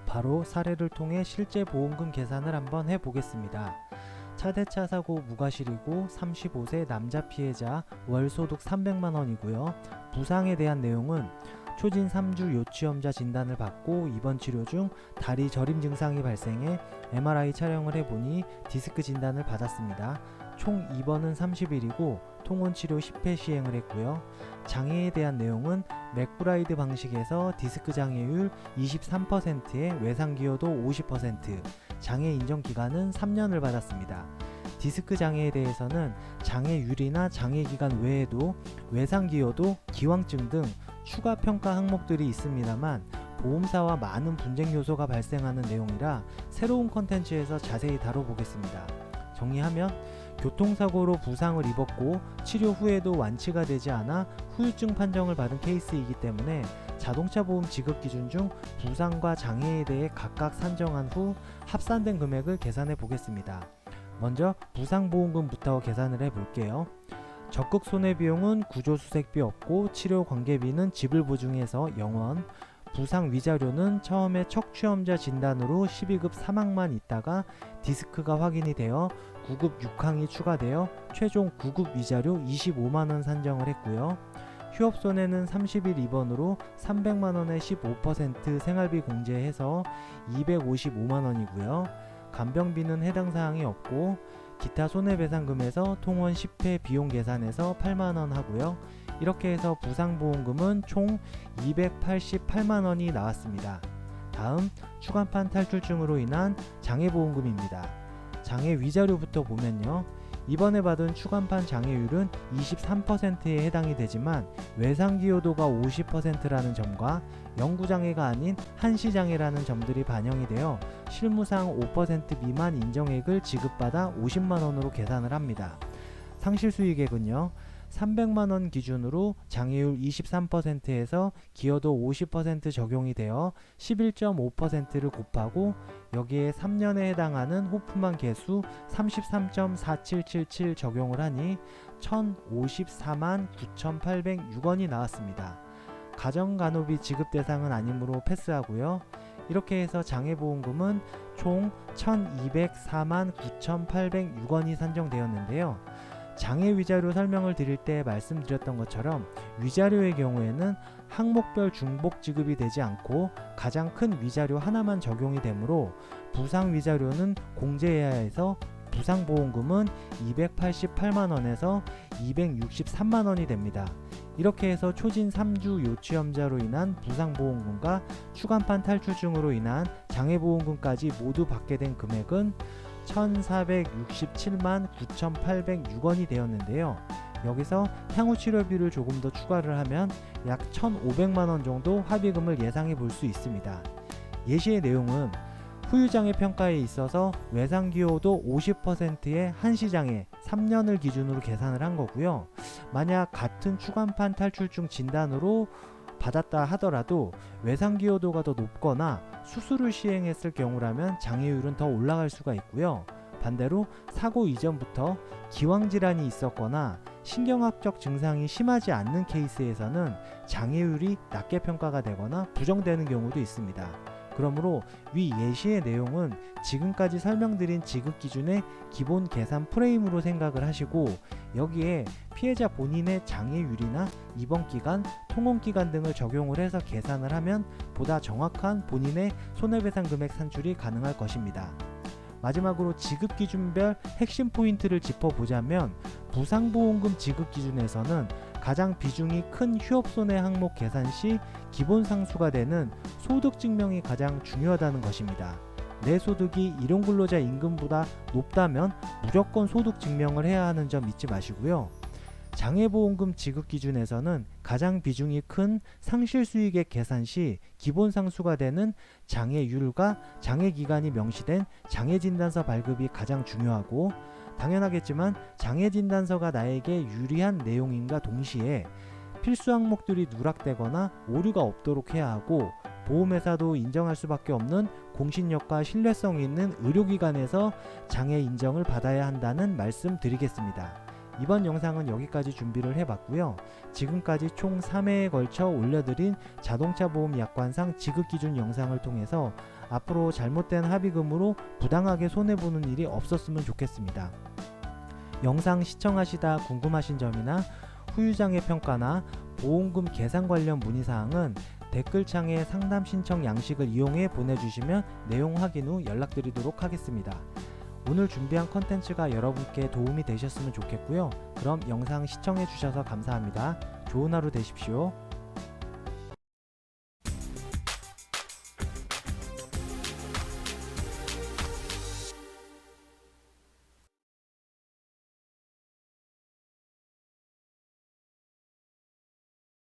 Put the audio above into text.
바로 사례를 통해 실제 보험금 계산을 한번 해보겠습니다. 차대차 사고 무과실이고 35세 남자 피해자 월 소득 300만원이고요. 부상에 대한 내용은 초진 3주 요치험자 진단을 받고 입원 치료 중 다리 저림 증상이 발생해 MRI 촬영을 해보니 디스크 진단을 받았습니다. 총 입원은 30일이고 통원 치료 10회 시행을 했고요. 장애에 대한 내용은 맥브라이드 방식에서 디스크 장애율 23%에 외상 기여도 50%, 장애 인정 기간은 3년을 받았습니다. 디스크 장애에 대해서는 장애율이나 장애 기간 외에도 외상 기여도, 기왕증 등 추가 평가 항목들이 있습니다만 보험사와 많은 분쟁 요소가 발생하는 내용이라 새로운 컨텐츠에서 자세히 다뤄보겠습니다. 정리하면 교통사고로 부상을 입었고 치료 후에도 완치가 되지 않아 후유증 판정을 받은 케이스이기 때문에 자동차 보험 지급 기준 중 부상과 장애에 대해 각각 산정한 후 합산된 금액을 계산해 보겠습니다. 먼저 부상보험금부터 계산을 해 볼게요. 적극 손해비용은 구조수색비 없고 치료 관계비는 지불 보증해서 0원, 부상 위자료는 처음에 척추염자 진단으로 12급 사망만 있다가 디스크가 확인이 되어 9급 6항이 추가되어 최종 9급 위자료 25만원 산정을 했고요. 휴업손해는 30일 입원으로 300만원에 15% 생활비 공제해서 255만원이고요. 간병비는 해당 사항이 없고 기타 손해배상금에서 통원 10회 비용 계산해서 8만원 하고요. 이렇게 해서 부상보험금은 총 288만원이 나왔습니다. 다음 추간판 탈출증으로 인한 장애보험금입니다. 장애 위자료부터 보면요. 이번에 받은 추간판 장애율은 23%에 해당이 되지만 외상기여도가 50%라는 점과 영구장애가 아닌 한시장애라는 점들이 반영이 되어 실무상 5% 미만 인정액을 지급받아 50만원으로 계산을 합니다. 상실수익액은요. 300만원 기준으로 장애율 23%에서 기여도 50% 적용이 되어 11.5%를 곱하고 여기에 3년에 해당하는 호프만 개수 33.4777 적용을 하니 1054만 9,806원이 나왔습니다. 가정간호비 지급 대상은 아니므로 패스하고요. 이렇게 해서 장애보험금은 총 1204만 9,806원이 산정되었는데요. 장애 위자료 설명을 드릴 때 말씀드렸던 것처럼 위자료의 경우에는 항목별 중복 지급이 되지 않고 가장 큰 위자료 하나만 적용이 되므로 부상 위자료는 공제해야 해서 부상보험금은 288만원에서 263만원이 됩니다. 이렇게 해서 초진 3주 요치험자로 인한 부상보험금과 추간판 탈출증으로 인한 장애보험금까지 모두 받게 된 금액은 1467만 9,806원이 되었는데요. 여기서 향후 치료비를 조금 더 추가를 하면 약 1,500만원 정도 합의금을 예상해 볼 수 있습니다. 예시의 내용은 후유장애 평가에 있어서 외상기여도 50%의 한시장애 3년을 기준으로 계산을 한 거고요. 만약 같은 추간판 탈출증 진단으로 받았다 하더라도 외상기여도가 더 높거나 수술을 시행했을 경우라면 장애율은 더 올라갈 수가 있고요. 반대로 사고 이전부터 기왕질환이 있었거나 신경학적 증상이 심하지 않는 케이스에서는 장애율이 낮게 평가가 되거나 부정되는 경우도 있습니다. 그러므로 위 예시의 내용은 지금까지 설명드린 지급 기준의 기본 계산 프레임으로 생각을 하시고 여기에 피해자 본인의 장애율이나 입원기간, 통원기간 등을 적용을 해서 계산을 하면 보다 정확한 본인의 손해배상 금액 산출이 가능할 것입니다. 마지막으로 지급 기준별 핵심 포인트를 짚어보자면 부상보험금 지급 기준에서는 가장 비중이 큰 휴업손해 항목 계산 시 기본 상수가 되는 소득 증명이 가장 중요하다는 것입니다. 내 소득이 일용근로자 임금보다 높다면 무조건 소득 증명을 해야 하는 점 잊지 마시고요. 장애보험금 지급 기준에서는 가장 비중이 큰 상실수익액 계산 시 기본 상수가 되는 장애율과 장애기간이 명시된 장애진단서 발급이 가장 중요하고 당연하겠지만 장애진단서가 나에게 유리한 내용인가 동시에 필수 항목들이 누락되거나 오류가 없도록 해야 하고 보험회사도 인정할 수밖에 없는 공신력과 신뢰성 있는 의료기관에서 장애 인정을 받아야 한다는 말씀 드리겠습니다. 이번 영상은 여기까지 준비를 해봤고요. 지금까지 총 3회에 걸쳐 올려드린 자동차 보험 약관상 지급 기준 영상을 통해서 앞으로 잘못된 합의금으로 부당하게 손해보는 일이 없었으면 좋겠습니다. 영상 시청하시다 궁금하신 점이나 후유장애 평가나 보험금 계산 관련 문의사항은 댓글창에 상담 신청 양식을 이용해 보내주시면 내용 확인 후 연락드리도록 하겠습니다. 오늘 준비한 컨텐츠가 여러분께 도움이 되셨으면 좋겠고요. 그럼 영상 시청해 주셔서 감사합니다. 좋은 하루 되십시오.